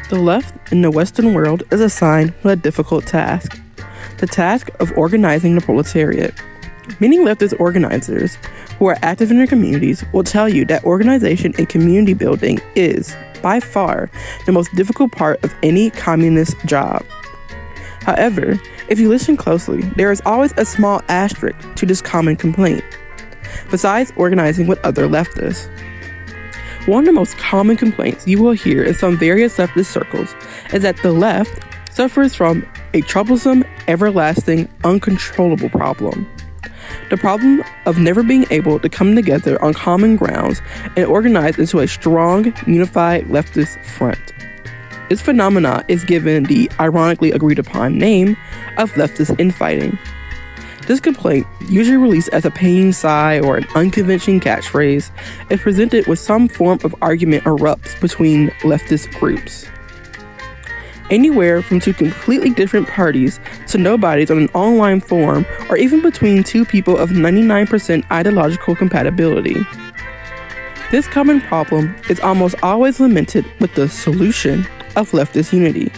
The left in the Western world is assigned with a difficult task, the task of organizing the proletariat. Many leftist organizers who are active in their communities will tell you that organization and community building is, by far, the most difficult part of any communist job. However, if you listen closely, there is always a small asterisk to this common complaint, besides organizing with other leftists. One of the most common complaints you will hear in some various leftist circles is that the left suffers from a troublesome, everlasting, uncontrollable problem. The problem of never being able to come together on common grounds and organize into a strong, unified leftist front. This phenomenon is given the ironically agreed upon name of leftist infighting. This complaint, usually released as a pain sigh or an unconvincing catchphrase, is presented with some form of argument erupts between leftist groups. Anywhere from two completely different parties to nobodies on an online forum, or even between two people of 99% ideological compatibility. This common problem is almost always lamented with the solution of leftist unity.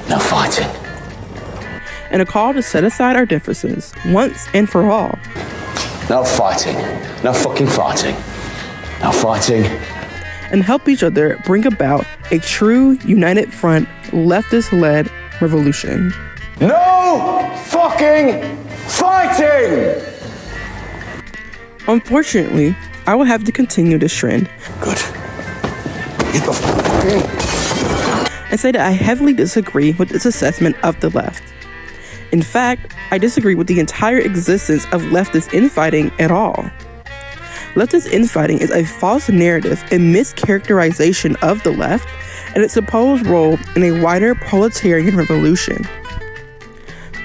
No fighting. And a call to set aside our differences once and for all. No fighting. No fucking fighting. No fighting. And help each other bring about a true united front, leftist-led revolution. No fucking fighting! Unfortunately, I will have to continue this trend. Good. Get the fucking... And say that I heavily disagree with this assessment of the left. In fact, I disagree with the entire existence of leftist infighting at all. Leftist infighting is a false narrative and mischaracterization of the left and its supposed role in a wider proletarian revolution.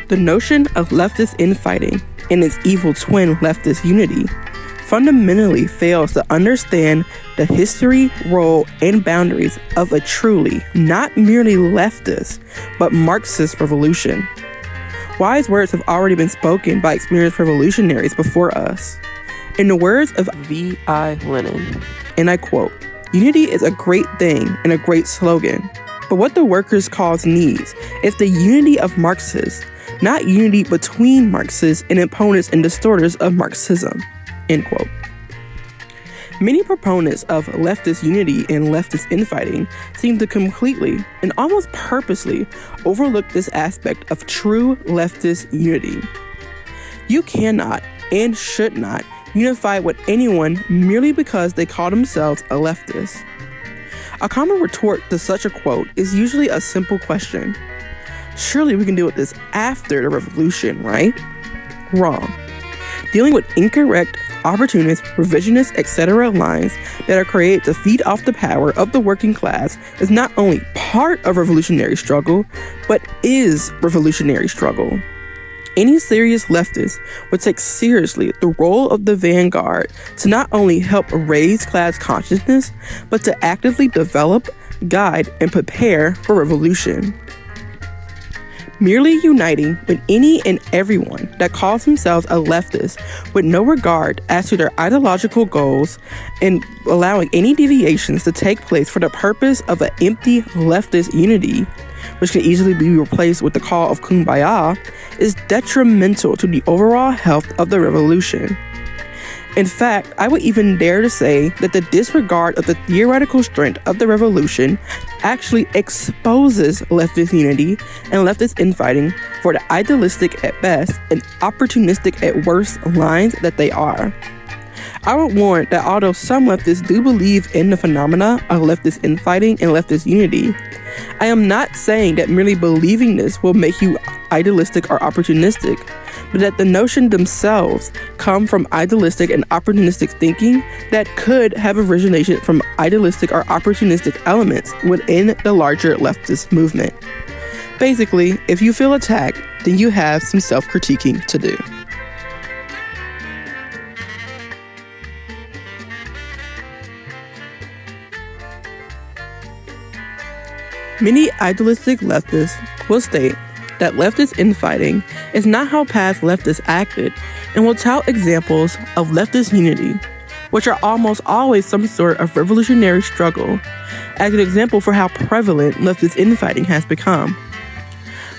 The notion of leftist infighting and its evil twin leftist unity fundamentally fails to understand the history, role, and boundaries of a truly, not merely leftist, but Marxist revolution. Wise words have already been spoken by experienced revolutionaries before us. In the words of V.I. Lenin, and I quote, "Unity is a great thing and a great slogan, but what the workers' cause needs is the unity of Marxists, not unity between Marxists and opponents and distorters of Marxism." End quote. Many proponents of leftist unity and leftist infighting seem to completely and almost purposely overlook this aspect of true leftist unity. You cannot and should not unify with anyone merely because they call themselves a leftist. A common retort to such a quote is usually a simple question. Surely we can deal with this after the revolution, right? Wrong. Dealing with incorrect, opportunist, revisionist, etc. lines that are created to feed off the power of the working class is not only part of revolutionary struggle, but is revolutionary struggle. Any serious leftist would take seriously the role of the vanguard to not only help raise class consciousness, but to actively develop, guide, and prepare for revolution. Merely uniting with any and everyone that calls themselves a leftist with no regard as to their ideological goals and allowing any deviations to take place for the purpose of an empty leftist unity, which can easily be replaced with the call of kumbaya, is detrimental to the overall health of the revolution. In fact, I would even dare to say that the disregard of the theoretical strength of the revolution actually exposes leftist unity and leftist infighting for the idealistic at best and opportunistic at worst lines that they are. I would warn that although some leftists do believe in the phenomena of leftist infighting and leftist unity, I am not saying that merely believing this will make you idealistic or opportunistic, but that the notion themselves come from idealistic and opportunistic thinking that could have origination from idealistic or opportunistic elements within the larger leftist movement. Basically, if you feel attacked, then you have some self-critiquing to do. Many idealistic leftists will state that leftist infighting is not how past leftists acted and will tout examples of leftist unity, which are almost always some sort of revolutionary struggle, as an example for how prevalent leftist infighting has become.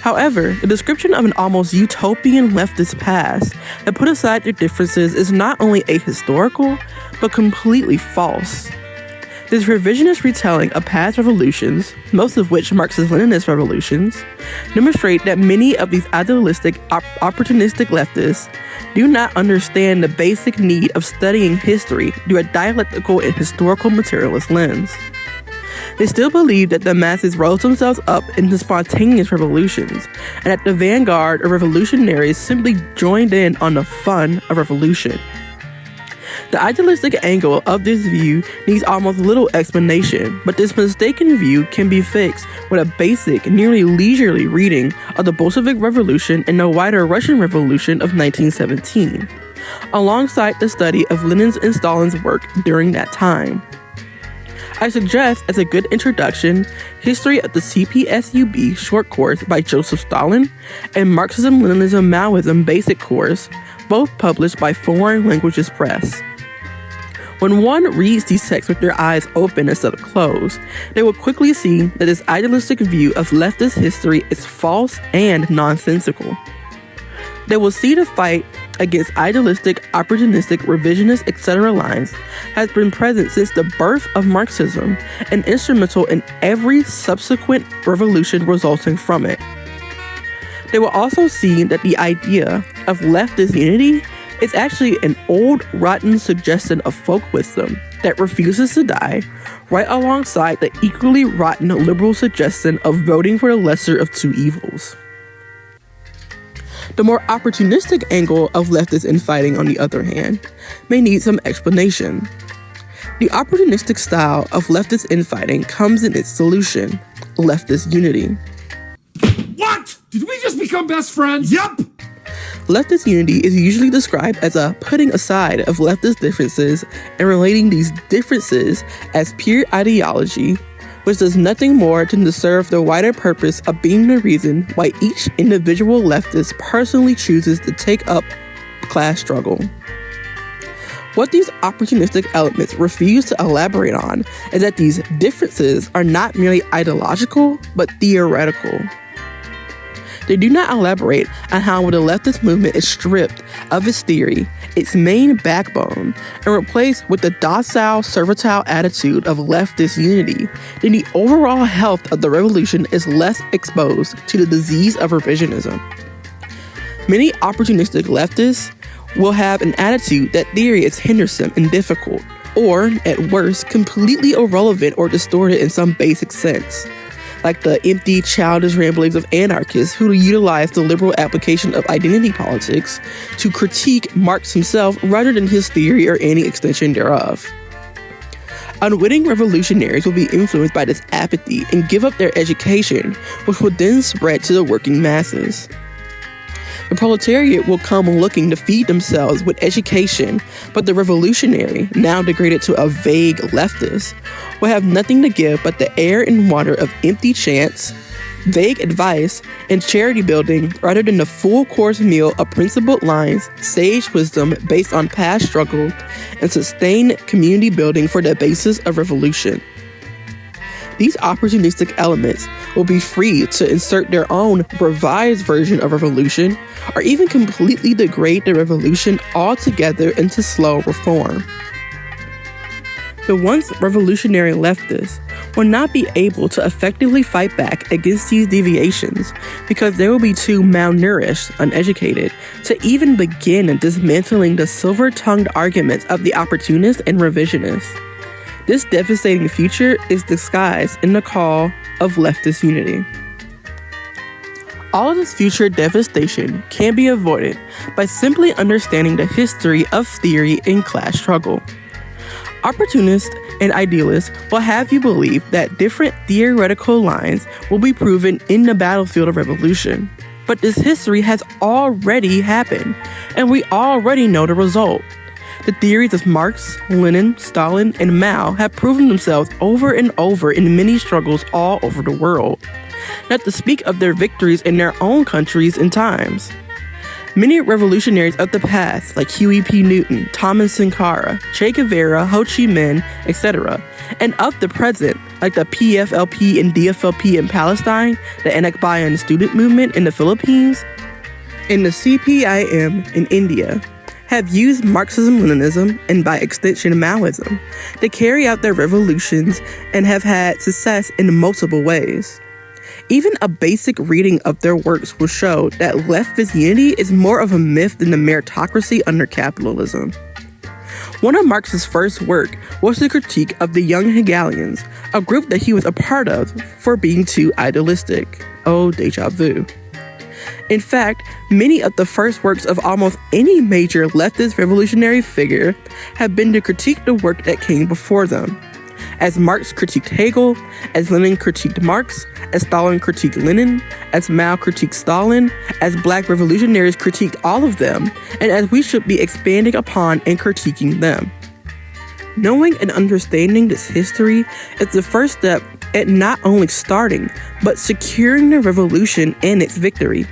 However, the description of an almost utopian leftist past that put aside their differences is not only ahistorical, but completely false. This revisionist retelling of past revolutions, most of which Marxist-Leninist revolutions, demonstrate that many of these idealistic, opportunistic leftists do not understand the basic need of studying history through a dialectical and historical materialist lens. They still believe that the masses rose themselves up into spontaneous revolutions, and that the vanguard of revolutionaries simply joined in on the fun of revolution. The idealistic angle of this view needs almost little explanation, but this mistaken view can be fixed with a basic, nearly leisurely reading of the Bolshevik Revolution and the wider Russian Revolution of 1917, alongside the study of Lenin's and Stalin's work during that time. I suggest, as a good introduction, History of the CPSU short course by Joseph Stalin and Marxism-Leninism-Maoism basic course, both published by Foreign Languages Press. When one reads these texts with their eyes open instead of closed, they will quickly see that this idealistic view of leftist history is false and nonsensical. They will see the fight against idealistic, opportunistic, revisionist, etc. lines has been present since the birth of Marxism and instrumental in every subsequent revolution resulting from it. They will also see that the idea of leftist unity is actually an old, rotten suggestion of folk wisdom that refuses to die, right alongside the equally rotten liberal suggestion of voting for the lesser of two evils. The more opportunistic angle of leftist infighting, on the other hand, may need some explanation. The opportunistic style of leftist infighting comes in its solution, leftist unity. What? Did we just become best friends? Yep! Leftist unity is usually described as a putting aside of leftist differences and relating these differences as pure ideology, which does nothing more than to serve the wider purpose of being the reason why each individual leftist personally chooses to take up class struggle. What these opportunistic elements refuse to elaborate on is that these differences are not merely ideological, but theoretical. They do not elaborate on how when the leftist movement is stripped of its theory, its main backbone, and replaced with the docile, servile attitude of leftist unity, then the overall health of the revolution is less exposed to the disease of revisionism. Many opportunistic leftists will have an attitude that theory is hindersome and difficult, or, at worst, completely irrelevant or distorted in some basic sense, like the empty, childish ramblings of anarchists who utilize the liberal application of identity politics to critique Marx himself rather than his theory or any extension thereof. Unwitting revolutionaries will be influenced by this apathy and give up their education, which will then spread to the working masses. The proletariat will come looking to feed themselves with education, but the revolutionary, now degraded to a vague leftist, will have nothing to give but the air and water of empty chants, vague advice, and charity building rather than the full course meal of principled lines, sage wisdom based on past struggle, and sustained community building for the basis of revolution. These opportunistic elements will be free to insert their own revised version of revolution, or even completely degrade the revolution altogether into slow reform. The once revolutionary leftists will not be able to effectively fight back against these deviations because they will be too malnourished, uneducated, to even begin dismantling the silver-tongued arguments of the opportunist and revisionist. This devastating future is disguised in the call of leftist unity. All of this future devastation can be avoided by simply understanding the history of theory in class struggle. Opportunists and idealists will have you believe that different theoretical lines will be proven in the battlefield of revolution. But this history has already happened, and we already know the result. The theories of Marx, Lenin, Stalin, and Mao have proven themselves over and over in many struggles all over the world, not to speak of their victories in their own countries and times. Many revolutionaries of the past, like Huey P. Newton, Thomas Sankara, Che Guevara, Ho Chi Minh, etc., and of the present, like the PFLP and DFLP in Palestine, the Anakbayan student movement in the Philippines, and the CPIM in India, have used Marxism-Leninism, and by extension Maoism, to carry out their revolutions and have had success in multiple ways. Even a basic reading of their works will show that leftist unity is more of a myth than the meritocracy under capitalism. One of Marx's first work was the critique of the Young Hegelians, a group that he was a part of for being too idealistic. Oh, déjà vu. In fact, many of the first works of almost any major leftist revolutionary figure have been to critique the work that came before them. As Marx critiqued Hegel, as Lenin critiqued Marx, as Stalin critiqued Lenin, as Mao critiqued Stalin, as black revolutionaries critiqued all of them, and as we should be expanding upon and critiquing them. Knowing and understanding this history is the first step at not only starting, but securing the revolution and its victory.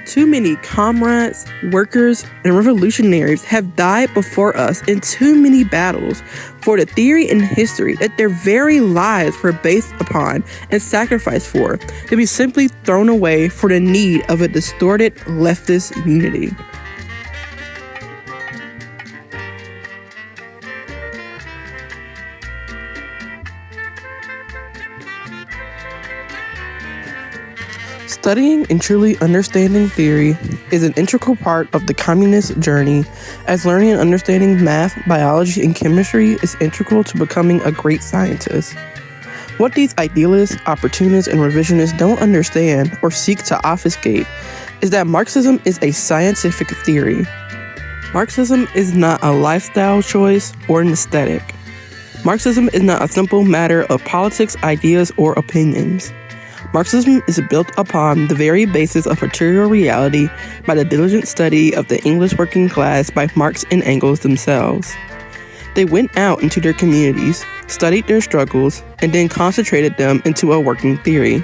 Too many comrades, workers, and revolutionaries have died before us in too many battles for the theory and history that their very lives were based upon and sacrificed for, to be simply thrown away for the need of a distorted leftist unity. Studying and truly understanding theory is an integral part of the communist journey, as learning and understanding math, biology, and chemistry is integral to becoming a great scientist. What these idealists, opportunists, and revisionists don't understand or seek to obfuscate is that Marxism is a scientific theory. Marxism is not a lifestyle choice or an aesthetic. Marxism is not a simple matter of politics, ideas, or opinions. Marxism is built upon the very basis of material reality by the diligent study of the English working class by Marx and Engels themselves. They went out into their communities, studied their struggles, and then concentrated them into a working theory.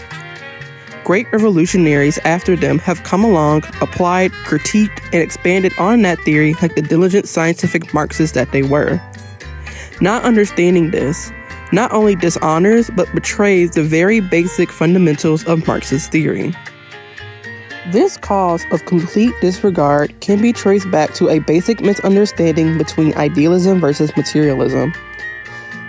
Great revolutionaries after them have come along, applied, critiqued, and expanded on that theory like the diligent scientific Marxists that they were. Not understanding this not only dishonors but betrays the very basic fundamentals of Marxist theory. This cause of complete disregard can be traced back to a basic misunderstanding between idealism versus materialism.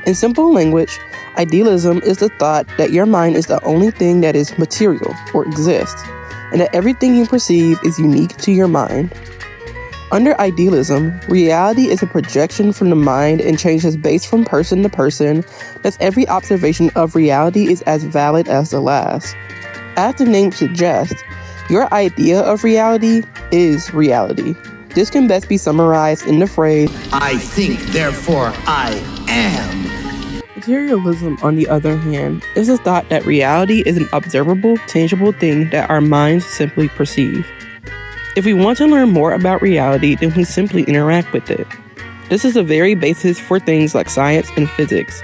In simple language, idealism is the thought that your mind is the only thing that is material or exists, and that everything you perceive is unique to your mind. Under idealism, reality is a projection from the mind and changes based from person to person, thus every observation of reality is as valid as the last. As the name suggests, your idea of reality is reality. This can best be summarized in the phrase, I think, therefore I am. Materialism, on the other hand, is the thought that reality is an observable, tangible thing that our minds simply perceive. If we want to learn more about reality, then we simply interact with it. This is the very basis for things like science and physics.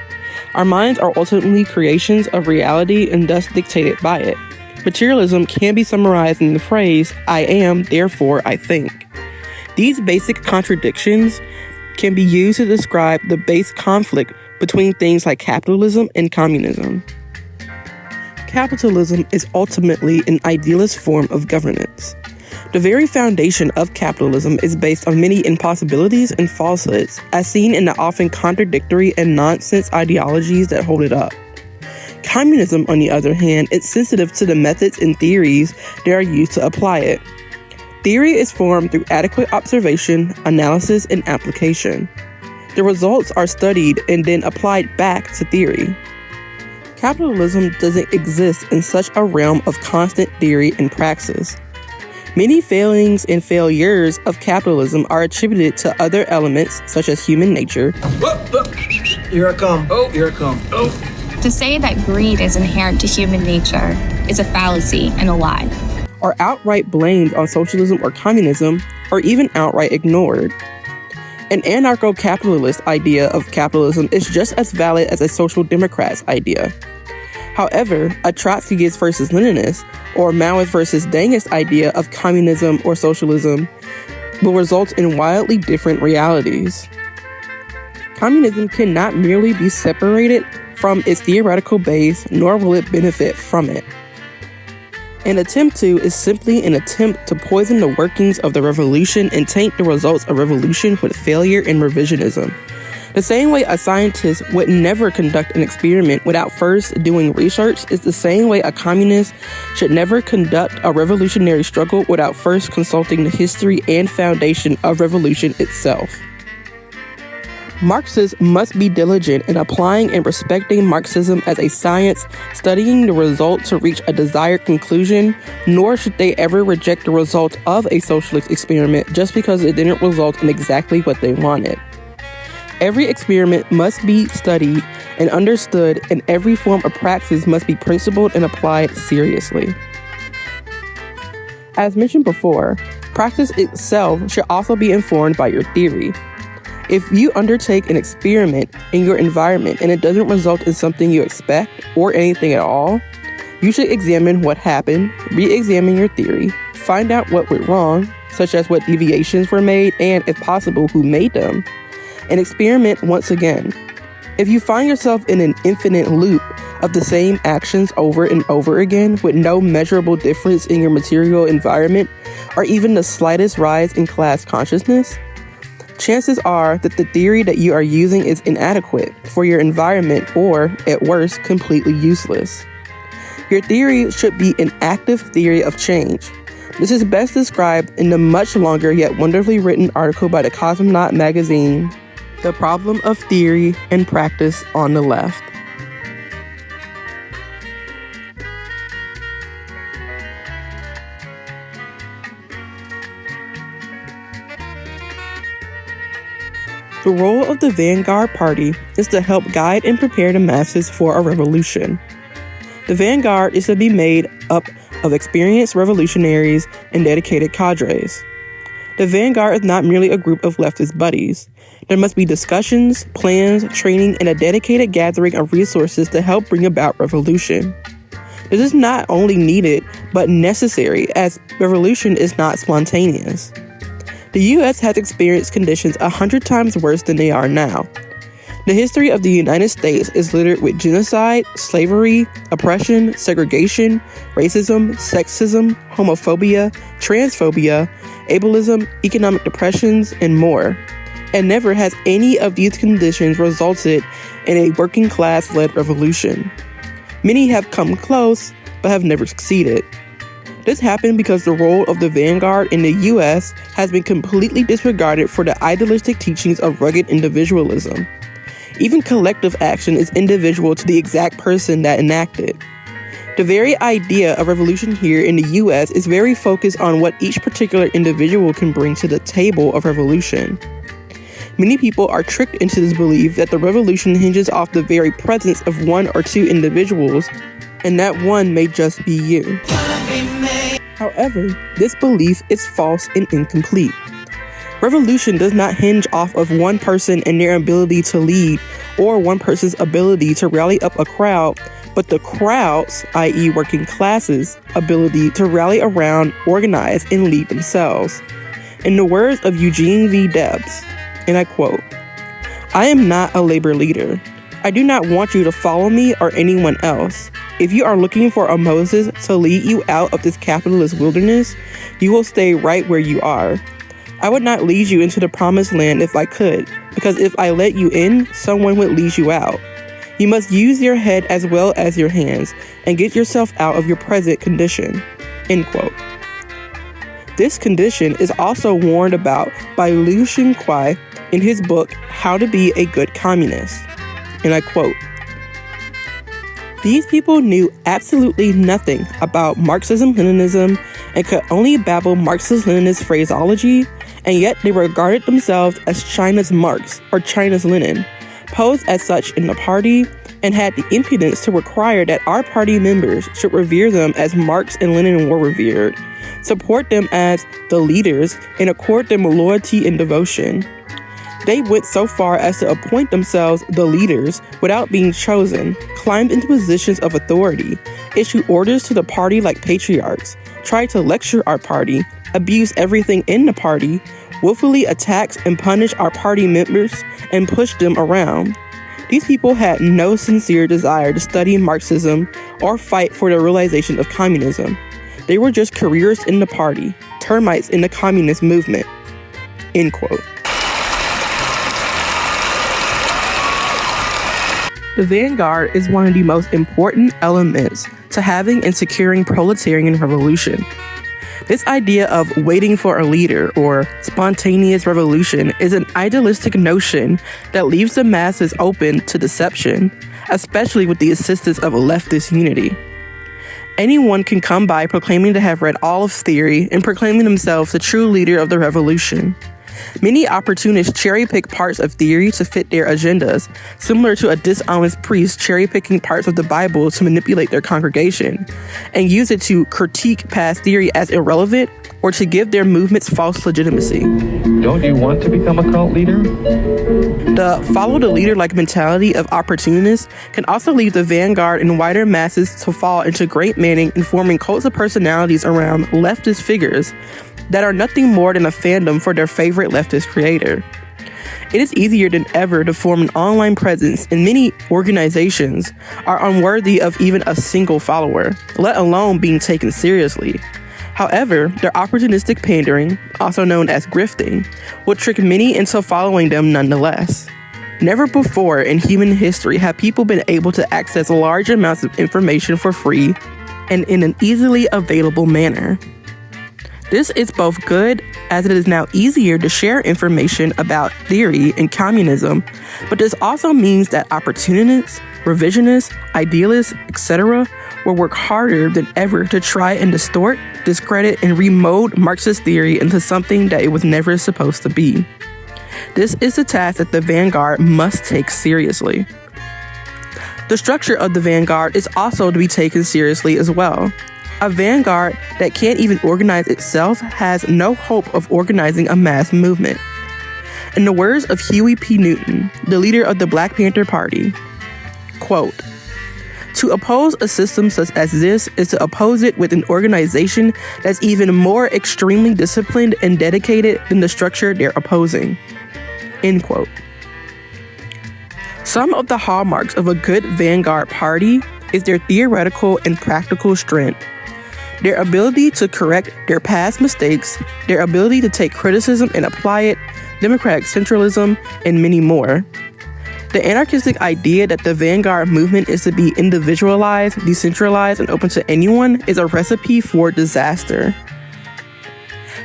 Our minds are ultimately creations of reality and thus dictated by it. Materialism can be summarized in the phrase, I am, therefore I think. These basic contradictions can be used to describe the base conflict between things like capitalism and communism. Capitalism is ultimately an idealist form of governance. The very foundation of capitalism is based on many impossibilities and falsehoods, as seen in the often contradictory and nonsense ideologies that hold it up. Communism, on the other hand, is sensitive to the methods and theories that are used to apply it. Theory is formed through adequate observation, analysis, and application. The results are studied and then applied back to theory. Capitalism doesn't exist in such a realm of constant theory and praxis. Many failings and failures of capitalism are attributed to other elements, such as human nature. Here I come. Here I come. To say that greed is inherent to human nature is a fallacy and a lie. Or outright blamed on socialism or communism, or even outright ignored. An anarcho-capitalist idea of capitalism is just as valid as a social democrat's idea. However, a Trotskyist versus Leninist or Maoist versus Dengist idea of communism or socialism will result in wildly different realities. Communism cannot merely be separated from its theoretical base, nor will it benefit from it. An attempt to is simply an attempt to poison the workings of the revolution and taint the results of revolution with failure and revisionism. The same way a scientist would never conduct an experiment without first doing research is the same way a communist should never conduct a revolutionary struggle without first consulting the history and foundation of revolution itself. Marxists must be diligent in applying and respecting Marxism as a science, studying the result to reach a desired conclusion, nor should they ever reject the result of a socialist experiment just because it didn't result in exactly what they wanted. Every experiment must be studied and understood, and every form of praxis must be principled and applied seriously. As mentioned before, practice itself should also be informed by your theory. If you undertake an experiment in your environment and it doesn't result in something you expect or anything at all, you should examine what happened, re-examine your theory, find out what went wrong, such as what deviations were made and, if possible, who made them, and experiment once again. If you find yourself in an infinite loop of the same actions over and over again with no measurable difference in your material environment or even the slightest rise in class consciousness, chances are that the theory that you are using is inadequate for your environment or, at worst, completely useless. Your theory should be an active theory of change. This is best described in the much longer yet wonderfully written article by the Cosmonaut magazine, The Problem of Theory and Practice on the Left. The role of the vanguard party is to help guide and prepare the masses for a revolution. The vanguard is to be made up of experienced revolutionaries and dedicated cadres. The vanguard is not merely a group of leftist buddies. There must be discussions, plans, training, and a dedicated gathering of resources to help bring about revolution. This is not only needed, but necessary, as revolution is not spontaneous. The U.S. has experienced conditions 100 times worse than they are now. The history of the United States is littered with genocide, slavery, oppression, segregation, racism, sexism, homophobia, transphobia, ableism, economic depressions, and more. And never has any of these conditions resulted in a working class-led revolution. Many have come close, but have never succeeded. This happened because the role of the vanguard in the U.S. has been completely disregarded for the idealistic teachings of rugged individualism. Even collective action is individual to the exact person that enacted. The very idea of revolution here in the U.S. is very focused on what each particular individual can bring to the table of revolution. Many people are tricked into this belief that the revolution hinges off the very presence of one or two individuals, and that one may just be you. However, this belief is false and incomplete. Revolution does not hinge off of one person and their ability to lead, or one person's ability to rally up a crowd, but the crowd's, i.e. working classes, ability to rally around, organize, and lead themselves. In the words of Eugene v. Debs, and I quote, "I am not a labor leader. I do not want you to follow me or anyone else. If you are looking for a Moses to lead you out of this capitalist wilderness, you will stay right where you are. I would not lead you into the promised land if I could, because if I let you in, someone would lead you out. You must use your head as well as your hands and get yourself out of your present condition." End quote. This condition is also warned about by Liu Xinquai in his book, How to Be a Good Communist. And I quote, "These people knew absolutely nothing about Marxism-Leninism and could only babble Marxist-Leninist phraseology, and yet they regarded themselves as China's Marx or China's Lenin, posed as such in the party, and had the impudence to require that our party members should revere them as Marx and Lenin were revered, support them as the leaders, and accord them loyalty and devotion. They went so far as to appoint themselves the leaders without being chosen, climbed into positions of authority, issued orders to the party like patriarchs, tried to lecture our party, abuse everything in the party, willfully attacks and punish our party members, and push them around. These people had no sincere desire to study Marxism or fight for the realization of communism. They were just careerists in the party, termites in the communist movement." End quote. The vanguard is one of the most important elements to having and securing proletarian revolution. This idea of waiting for a leader or spontaneous revolution is an idealistic notion that leaves the masses open to deception, especially with the assistance of a leftist unity. Anyone can come by proclaiming to have read all of theory and proclaiming themselves the true leader of the revolution. Many opportunists cherry-pick parts of theory to fit their agendas, similar to a dishonest priest cherry-picking parts of the Bible to manipulate their congregation, and use it to critique past theory as irrelevant or to give their movements false legitimacy. Don't you want to become a cult leader? The follow-the-leader-like mentality of opportunists can also lead the vanguard and wider masses to fall into great manning in forming cults of personalities around leftist figures that are nothing more than a fandom for their favorite leftist creator. It is easier than ever to form an online presence, and many organizations are unworthy of even a single follower, let alone being taken seriously. However, their opportunistic pandering, also known as grifting, will trick many into following them nonetheless. Never before in human history have people been able to access large amounts of information for free and in an easily available manner. This is both good, as it is now easier to share information about theory and communism, but this also means that opportunists, revisionists, idealists, etc. will work harder than ever to try and distort, discredit, and remold Marxist theory into something that it was never supposed to be. This is a task that the vanguard must take seriously. The structure of the vanguard is also to be taken seriously as well. A vanguard that can't even organize itself has no hope of organizing a mass movement. In the words of Huey P. Newton, the leader of the Black Panther Party, quote, "To oppose a system such as this is to oppose it with an organization that's even more extremely disciplined and dedicated than the structure they're opposing." End quote. Some of the hallmarks of a good vanguard party is their theoretical and practical strength, their ability to correct their past mistakes, their ability to take criticism and apply it, democratic centralism, and many more. The anarchistic idea that the vanguard movement is to be individualized, decentralized, and open to anyone is a recipe for disaster.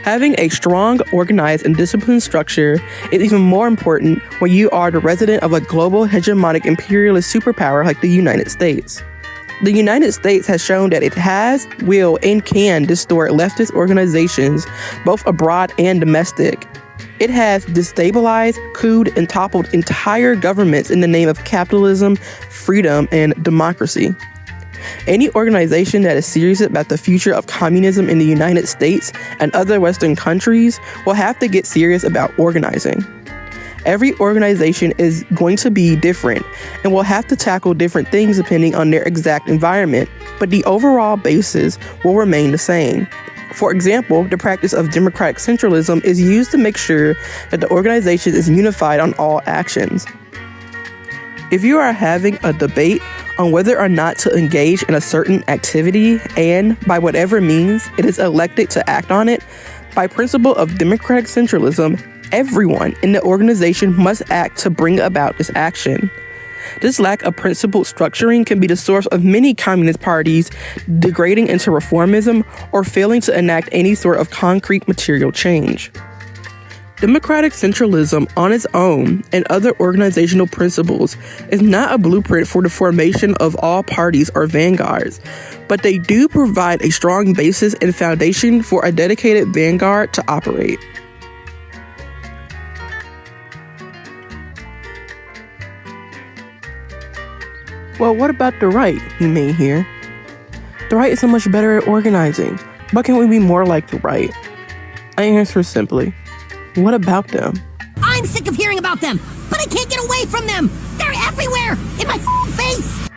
Having a strong, organized, and disciplined structure is even more important when you are the resident of a global hegemonic imperialist superpower like the United States. The United States has shown that it has, will, and can distort leftist organizations, both abroad and domestic. It has destabilized, couped, and toppled entire governments in the name of capitalism, freedom, and democracy. Any organization that is serious about the future of communism in the United States and other Western countries will have to get serious about organizing. Every organization is going to be different and will have to tackle different things depending on their exact environment, but the overall basis will remain the same. For example, the practice of democratic centralism is used to make sure that the organization is unified on all actions. If you are having a debate on whether or not to engage in a certain activity and, by whatever means, it is elected to act on it, by principle of democratic centralism, everyone in the organization must act to bring about this action. This lack of principled structuring can be the source of many communist parties degrading into reformism or failing to enact any sort of concrete material change. Democratic centralism on its own and other organizational principles is not a blueprint for the formation of all parties or vanguards, but they do provide a strong basis and foundation for a dedicated vanguard to operate. Well, what about the right, you may hear? The right is so much better at organizing. Why can't we be more like the right? I answer simply, what about them? I'm sick of hearing about about them, but I can't get away from them. They're everywhere, in my face.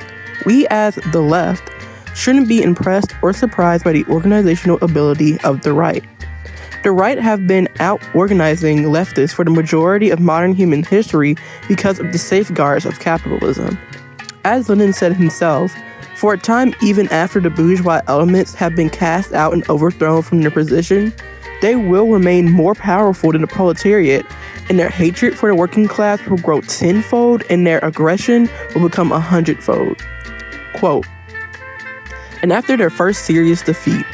We as the left shouldn't be impressed or surprised by the organizational ability of the right. The right have been out-organizing leftists for the majority of modern human history because of the safeguards of capitalism. As Lenin said himself, for a time, even after the bourgeois elements have been cast out and overthrown from their position, they will remain more powerful than the proletariat, and their hatred for the working class will grow tenfold and their aggression will become 100-fold. Quote, and after their first serious defeat,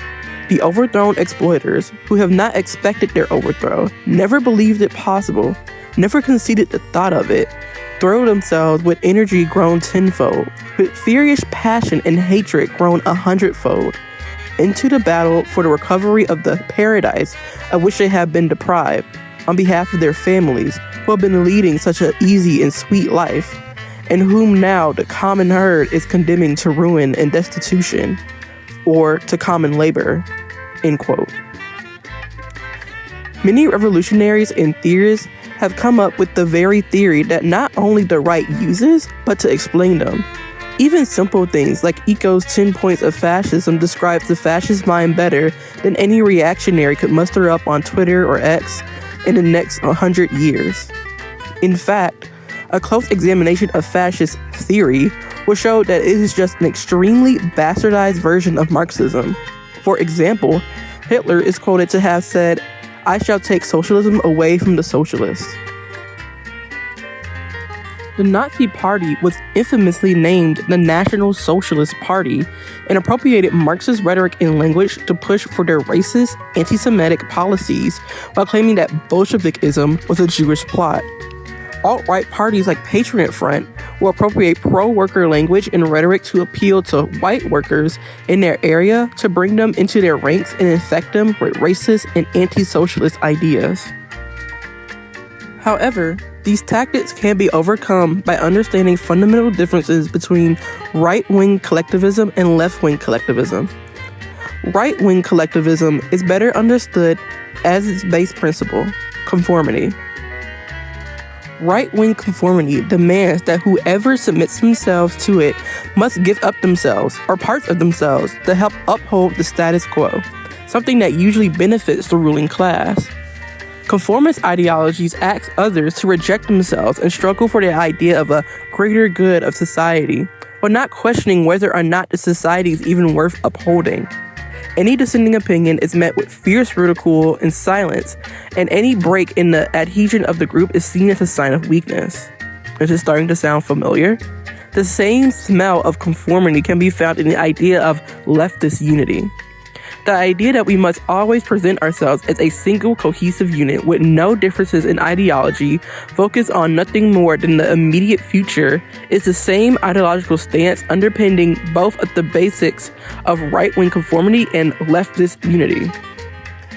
the overthrown exploiters, who have not expected their overthrow, never believed it possible, never conceded the thought of it, throw themselves with energy grown tenfold, with furious passion and hatred grown 100-fold, into the battle for the recovery of the paradise of which they have been deprived, on behalf of their families, who have been leading such an easy and sweet life, and whom now the common herd is condemning to ruin and destitution, or to common labor, end quote. Many revolutionaries and theorists have come up with the very theory that not only the right uses, but to explain them. Even simple things like Eco's 10 points of fascism describes the fascist mind better than any reactionary could muster up on Twitter or X in the next 100 years. In fact, a close examination of fascist theory will show that it is just an extremely bastardized version of Marxism. For example, Hitler is quoted to have said, "I shall take socialism away from the socialists." The Nazi Party was infamously named the National Socialist Party and appropriated Marxist rhetoric and language to push for their racist, anti-Semitic policies while claiming that Bolshevikism was a Jewish plot. Alt-right parties like Patriot Front will appropriate pro-worker language and rhetoric to appeal to white workers in their area to bring them into their ranks and infect them with racist and anti-socialist ideas. However, these tactics can be overcome by understanding fundamental differences between right-wing collectivism and left-wing collectivism. Right-wing collectivism is better understood as its base principle, conformity. Right-wing conformity demands that whoever submits themselves to it must give up themselves or parts of themselves to help uphold the status quo, something that usually benefits the ruling class. Conformist ideologies ask others to reject themselves and struggle for the idea of a greater good of society, while not questioning whether or not the society is even worth upholding. Any dissenting opinion is met with fierce ridicule and silence, and any break in the adhesion of the group is seen as a sign of weakness. Is this starting to sound familiar? The same smell of conformity can be found in the idea of leftist unity. The idea that we must always present ourselves as a single cohesive unit with no differences in ideology, focused on nothing more than the immediate future, is the same ideological stance underpinning both of the basics of right-wing conformity and leftist unity.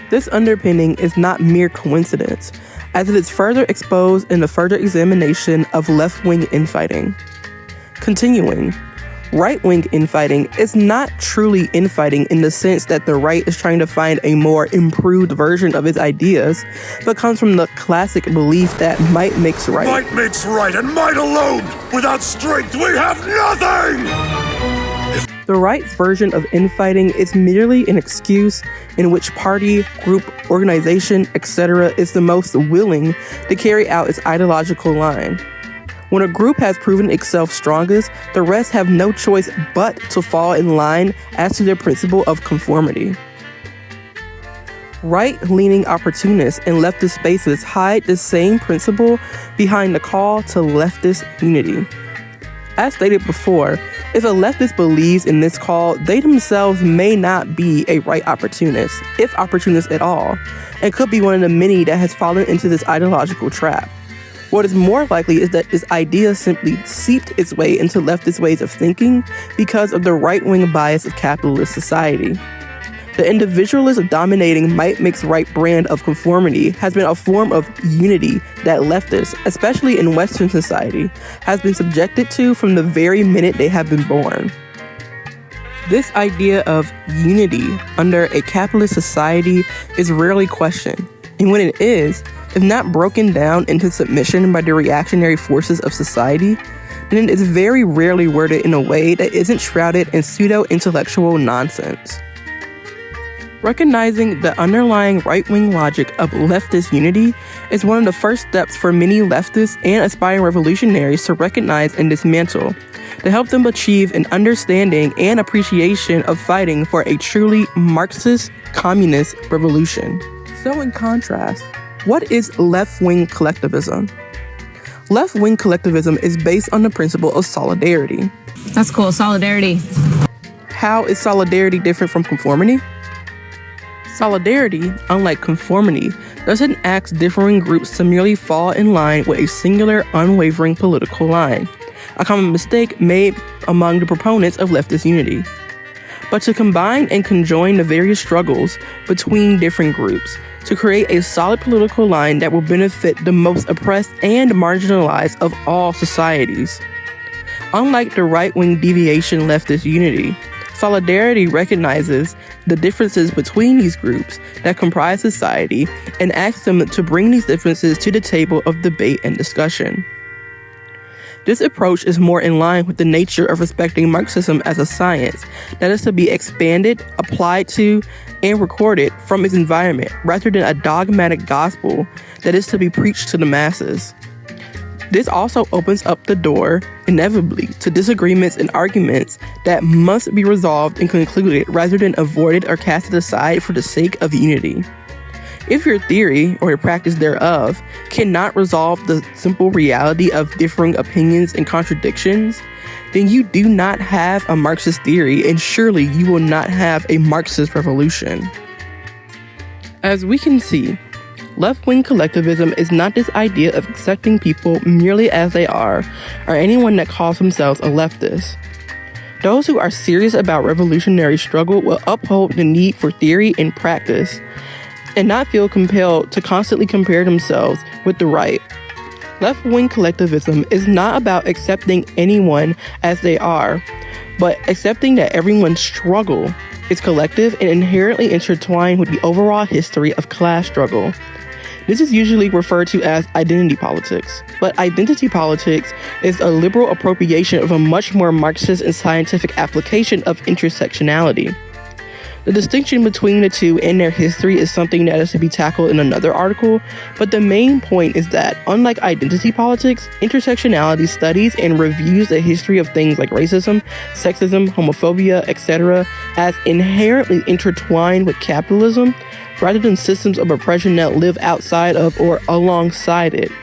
This underpinning is not mere coincidence, as it is further exposed in the further examination of left-wing infighting. Continuing, right-wing infighting is not truly infighting in the sense that the right is trying to find a more improved version of its ideas, but comes from the classic belief that might makes right. Might makes right, and might alone! Without strength, we have nothing! The right's version of infighting is merely an excuse in which party, group, organization, etc. is the most willing to carry out its ideological line. When a group has proven itself strongest, the rest have no choice but to fall in line as to their principle of conformity. Right-leaning opportunists and leftist spaces hide the same principle behind the call to leftist unity. As stated before, if a leftist believes in this call, they themselves may not be a right opportunist, if opportunist at all, and could be one of the many that has fallen into this ideological trap. What is more likely is that this idea simply seeped its way into leftist ways of thinking because of the right-wing bias of capitalist society. The individualist dominating might makes right brand of conformity has been a form of unity that leftists, especially in Western society, has been subjected to from the very minute they have been born. This idea of unity under a capitalist society is rarely questioned, and when it is, is not broken down into submission by the reactionary forces of society, then it is very rarely worded in a way that isn't shrouded in pseudo-intellectual nonsense. Recognizing the underlying right-wing logic of leftist unity is one of the first steps for many leftists and aspiring revolutionaries to recognize and dismantle, to help them achieve an understanding and appreciation of fighting for a truly Marxist, communist revolution. So in contrast, what is left-wing collectivism? Left-wing collectivism is based on the principle of solidarity. That's cool, solidarity. How is solidarity different from conformity? Solidarity, unlike conformity, doesn't ask differing groups to merely fall in line with a singular, unwavering political line, a common mistake made among the proponents of leftist unity, but to combine and conjoin the various struggles between different groups to create a solid political line that will benefit the most oppressed and marginalized of all societies. Unlike the right-wing deviation leftist unity, solidarity recognizes the differences between these groups that comprise society and asks them to bring these differences to the table of debate and discussion. This approach is more in line with the nature of respecting Marxism as a science that is to be expanded, applied to, and recorded from its environment rather than a dogmatic gospel that is to be preached to the masses. This also opens up the door, inevitably, to disagreements and arguments that must be resolved and concluded rather than avoided or casted aside for the sake of unity. If your theory, or your practice thereof, cannot resolve the simple reality of differing opinions and contradictions, then you do not have a Marxist theory, and surely you will not have a Marxist revolution. As we can see, left-wing collectivism is not this idea of accepting people merely as they are, or anyone that calls themselves a leftist. Those who are serious about revolutionary struggle will uphold the need for theory and practice, and not feel compelled to constantly compare themselves with the right. Left-wing collectivism is not about accepting anyone as they are, but accepting that everyone's struggle is collective and inherently intertwined with the overall history of class struggle. This is usually referred to as identity politics, but identity politics is a liberal appropriation of a much more Marxist and scientific application of intersectionality. The distinction between the two and their history is something that is to be tackled in another article, but the main point is that, unlike identity politics, intersectionality studies and reviews the history of things like racism, sexism, homophobia, etc. as inherently intertwined with capitalism, rather than systems of oppression that live outside of or alongside it.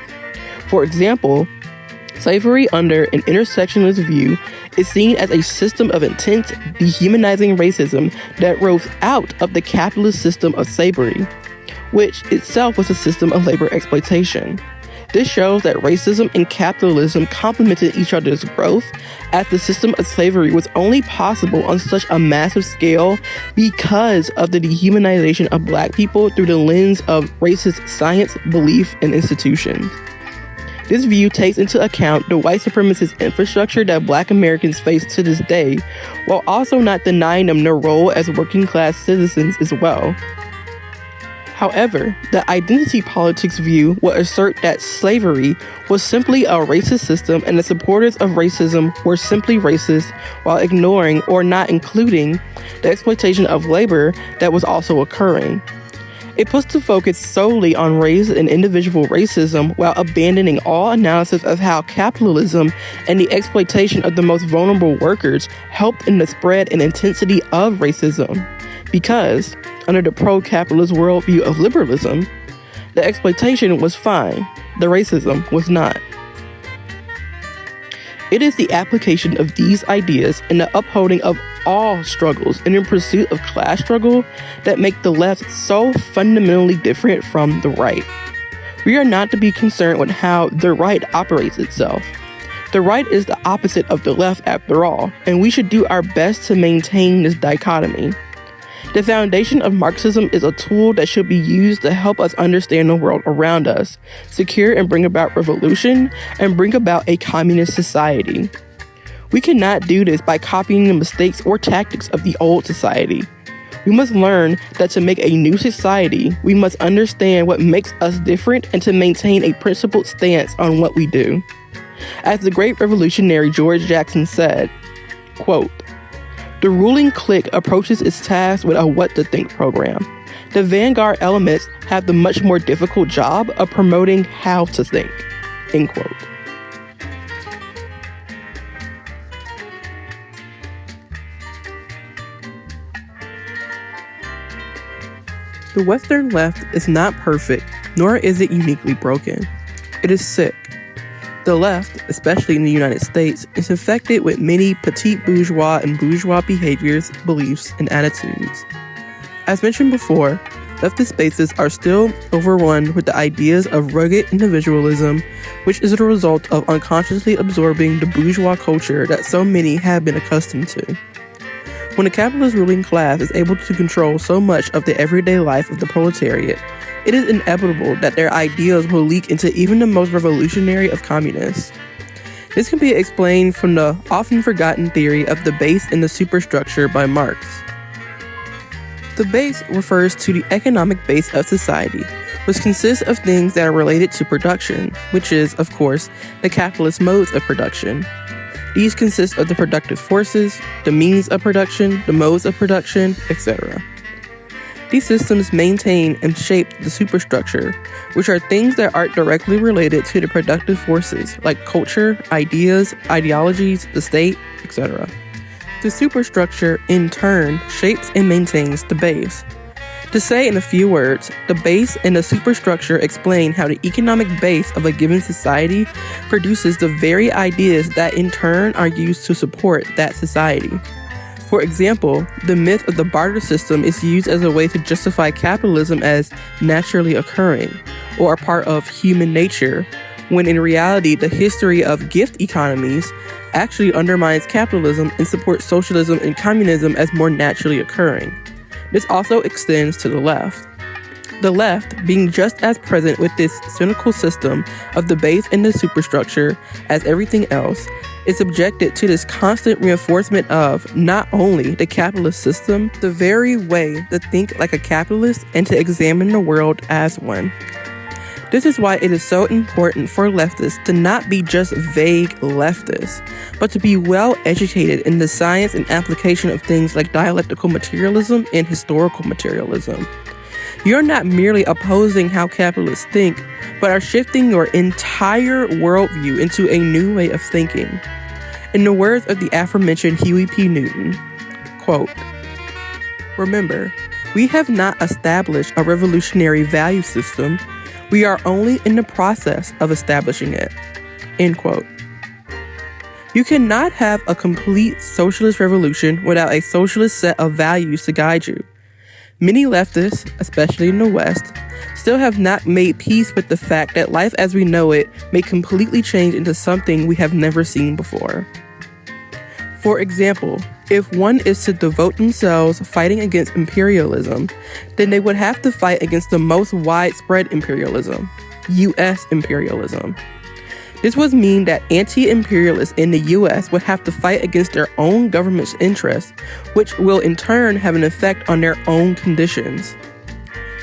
For example, slavery under an intersectionalist view is seen as a system of intense, dehumanizing racism that rose out of the capitalist system of slavery, which itself was a system of labor exploitation. This shows that racism and capitalism complemented each other's growth, as the system of slavery was only possible on such a massive scale because of the dehumanization of Black people through the lens of racist science, belief, and institutions. This view takes into account the white supremacist infrastructure that Black Americans face to this day, while also not denying them their role as working-class citizens as well. However, the identity politics view would assert that slavery was simply a racist system and the supporters of racism were simply racist, while ignoring or not including the exploitation of labor that was also occurring. It puts the focus solely on race and individual racism while abandoning all analysis of how capitalism and the exploitation of the most vulnerable workers helped in the spread and intensity of racism. Because, under the pro-capitalist worldview of liberalism, the exploitation was fine, the racism was not. It is the application of these ideas and the upholding of all struggles and in pursuit of class struggle that make the left so fundamentally different from the right. We are not to be concerned with how the right operates itself. The right is the opposite of the left after all, and we should do our best to maintain this dichotomy. The foundation of Marxism is a tool that should be used to help us understand the world around us, secure and bring about revolution, and bring about a communist society. We cannot do this by copying the mistakes or tactics of the old society. We must learn that to make a new society, we must understand what makes us different and to maintain a principled stance on what we do. As the great revolutionary George Jackson said, quote, "The ruling clique approaches its task with a what to think program. The vanguard elements have the much more difficult job of promoting how to think," end quote. The Western left is not perfect, nor is it uniquely broken. It is sick. The left, especially in the United States, is infected with many petite bourgeois and bourgeois behaviors, beliefs, and attitudes. As mentioned before, leftist spaces are still overrun with the ideas of rugged individualism, which is a result of unconsciously absorbing the bourgeois culture that so many have been accustomed to. When the capitalist ruling class is able to control so much of the everyday life of the proletariat, it is inevitable that their ideas will leak into even the most revolutionary of communists. This can be explained from the often forgotten theory of the base and the superstructure by Marx. The base refers to the economic base of society, which consists of things that are related to production, which is, of course, the capitalist modes of production. These consist of the productive forces, the means of production, the modes of production, etc. These systems maintain and shape the superstructure, which are things that aren't directly related to the productive forces, like culture, ideas, ideologies, the state, etc. The superstructure, in turn, shapes and maintains the base. To say in a few words, the base and the superstructure explain how the economic base of a given society produces the very ideas that in turn are used to support that society. For example, the myth of the barter system is used as a way to justify capitalism as naturally occurring, or a part of human nature, when in reality the history of gift economies actually undermines capitalism and supports socialism and communism as more naturally occurring. This also extends to the left. The left, being just as present with this cynical system of the base and the superstructure as everything else, is subjected to this constant reinforcement of not only the capitalist system, the very way to think like a capitalist and to examine the world as one. This is why it is so important for leftists to not be just vague leftists, but to be well educated in the science and application of things like dialectical materialism and historical materialism. You're not merely opposing how capitalists think, but are shifting your entire worldview into a new way of thinking. In the words of the aforementioned Huey P. Newton, quote, "Remember, we have not established a revolutionary value system. We are only in the process of establishing it," end quote. You cannot have a complete socialist revolution without a socialist set of values to guide you. Many leftists, especially in the West, still have not made peace with the fact that life as we know it may completely change into something we have never seen before. For example, if one is to devote themselves fighting against imperialism, then they would have to fight against the most widespread imperialism, U.S. imperialism. This would mean that anti-imperialists in the U.S. would have to fight against their own government's interests, which will in turn have an effect on their own conditions.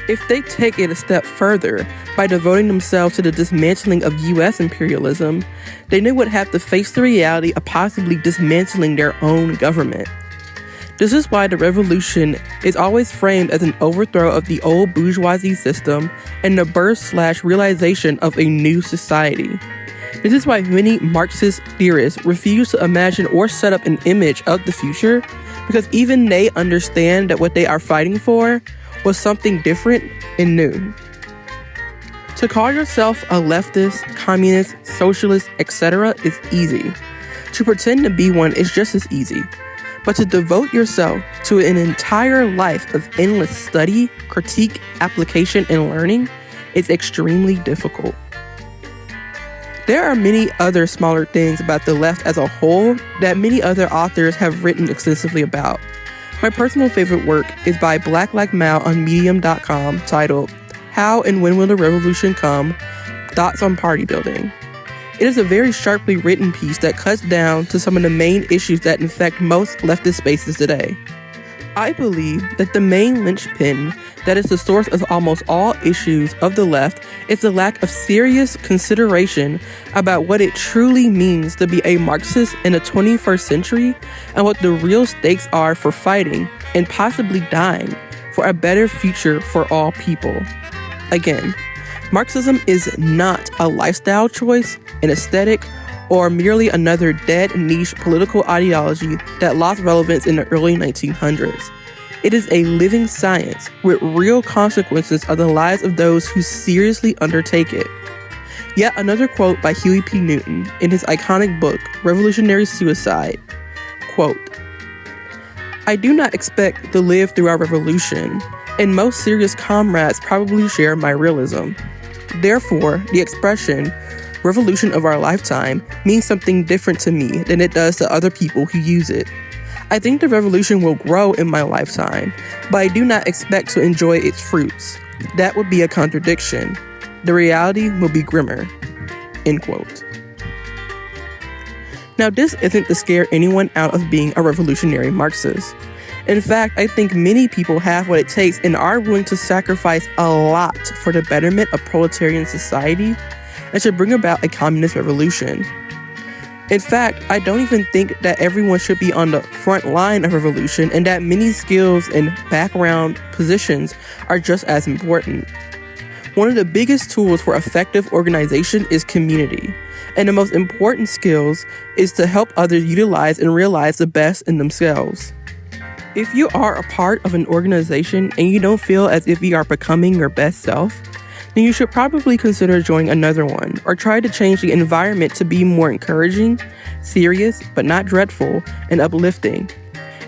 If they take it a step further by devoting themselves to the dismantling of U.S. imperialism, then they would have to face the reality of possibly dismantling their own government. This is why the revolution is always framed as an overthrow of the old bourgeoisie system and the birth/realization of a new society. This is why many Marxist theorists refuse to imagine or set up an image of the future, because even they understand that what they are fighting for was something different and new. To call yourself a leftist, communist, socialist, etc. is easy. To pretend to be one is just as easy. But to devote yourself to an entire life of endless study, critique, application, and learning is extremely difficult. There are many other smaller things about the left as a whole that many other authors have written extensively about. My personal favorite work is by Black Like Mao on Medium.com titled, "How and When Will the Revolution Come? Thoughts on Party Building." It is a very sharply written piece that cuts down to some of the main issues that infect most leftist spaces today. I believe that the main linchpin that is the source of almost all issues of the left is the lack of serious consideration about what it truly means to be a Marxist in the 21st century and what the real stakes are for fighting and possibly dying for a better future for all people. Again, Marxism is not a lifestyle choice, an aesthetic, or merely another dead niche political ideology that lost relevance in the early 1900s. It is a living science with real consequences of the lives of those who seriously undertake it. Yet another quote by Huey P. Newton in his iconic book, Revolutionary Suicide, quote, "I do not expect to live through our revolution, and most serious comrades probably share my realism. Therefore, the expression, revolution of our lifetime, means something different to me than it does to other people who use it. I think the revolution will grow in my lifetime, but I do not expect to enjoy its fruits. That would be a contradiction. The reality will be grimmer." End quote. Now, this isn't to scare anyone out of being a revolutionary Marxist. In fact, I think many people have what it takes and are willing to sacrifice a lot for the betterment of proletarian society and to bring about a communist revolution. In fact, I don't even think that everyone should be on the front line of revolution and that many skills and background positions are just as important. One of the biggest tools for effective organization is community, and the most important skills is to help others utilize and realize the best in themselves. If you are a part of an organization and you don't feel as if you are becoming your best self, then you should probably consider joining another one or try to change the environment to be more encouraging, serious, but not dreadful, and uplifting.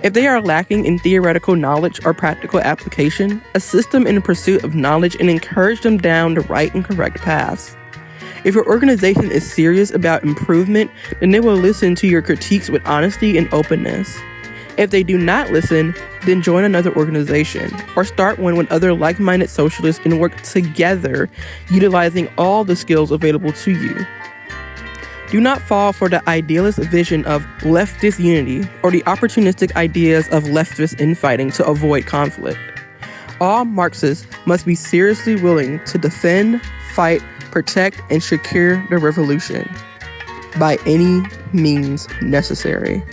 If they are lacking in theoretical knowledge or practical application, assist them in the pursuit of knowledge and encourage them down the right and correct paths. If your organization is serious about improvement, then they will listen to your critiques with honesty and openness. If they do not listen, then join another organization or start one with other like-minded socialists and work together, utilizing all the skills available to you. Do not fall for the idealist vision of leftist unity or the opportunistic ideas of leftist infighting to avoid conflict. All Marxists must be seriously willing to defend, fight, protect, and secure the revolution by any means necessary.